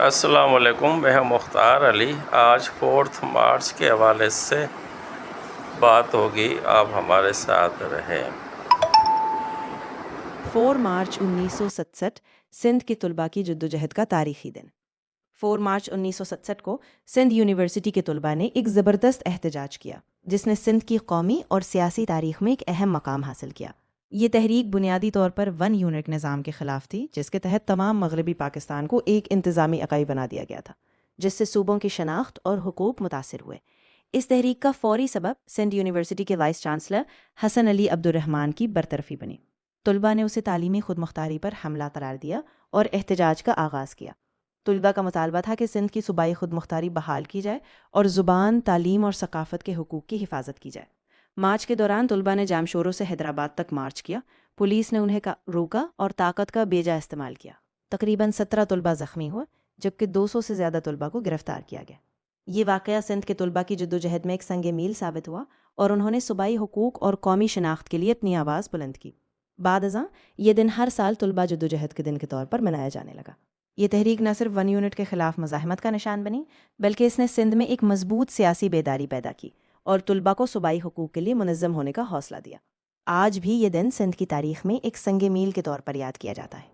السلام علیکم، میں ہوں مختار علی۔ آج 4 مارچ کے حوالے سے بات ہوگی، آپ ہمارے ساتھ رہیں۔ 4 مارچ 1967 سندھ کے طلباء کی جدوجہد کا تاریخی دن۔ 4 مارچ 1967 کو سندھ یونیورسٹی کے طلباء نے ایک زبردست احتجاج کیا جس نے سندھ کی قومی اور سیاسی تاریخ میں ایک اہم مقام حاصل کیا۔ یہ تحریک بنیادی طور پر 1 یونٹ نظام کے خلاف تھی، جس کے تحت تمام مغربی پاکستان کو ایک انتظامی اکائی بنا دیا گیا تھا، جس سے صوبوں کی شناخت اور حقوق متاثر ہوئے۔ اس تحریک کا فوری سبب سندھ یونیورسٹی کے وائس چانسلر حسن علی عبدالرحمن کی برطرفی بنی۔ طلباء نے اسے تعلیمی خود مختاری پر حملہ قرار دیا اور احتجاج کا آغاز کیا۔ طلباء کا مطالبہ تھا کہ سندھ کی صوبائی خود مختاری بحال کی جائے اور زبان، تعلیم اور ثقافت کے حقوق کی حفاظت کی جائے۔ مارچ کے دوران طلباء نے جامشورو سے حیدرآباد تک مارچ کیا۔ پولیس نے انہیں روکا اور طاقت کا بیجا استعمال کیا۔ تقریباً 17 طلباء زخمی ہوئے، جبکہ 200 سے زیادہ طلباء کو گرفتار کیا گیا۔ یہ واقعہ سندھ کے طلباء کی جدوجہد میں ایک سنگ میل ثابت ہوا اور انہوں نے صوبائی حقوق اور قومی شناخت کے لیے اپنی آواز بلند کی۔ بعد ازاں یہ دن ہر سال طلباء جدوجہد کے دن کے طور پر منایا جانے لگا۔ یہ تحریک نہ صرف 1 یونٹ کے خلاف مزاحمت کا نشان بنی، بلکہ اس نے سندھ میں ایک مضبوط سیاسی بیداری پیدا کی اور طلباء کو صوبائی حقوق کے لیے منظم ہونے کا حوصلہ دیا۔ آج بھی یہ دن سندھ کی تاریخ میں ایک سنگ میل کے طور پر یاد کیا جاتا ہے،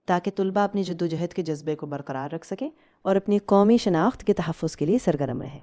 تاکہ طلباء اپنی جدوجہد کے جذبے کو برقرار رکھ سکیں اور اپنی قومی شناخت کے تحفظ کے لیے سرگرم رہیں۔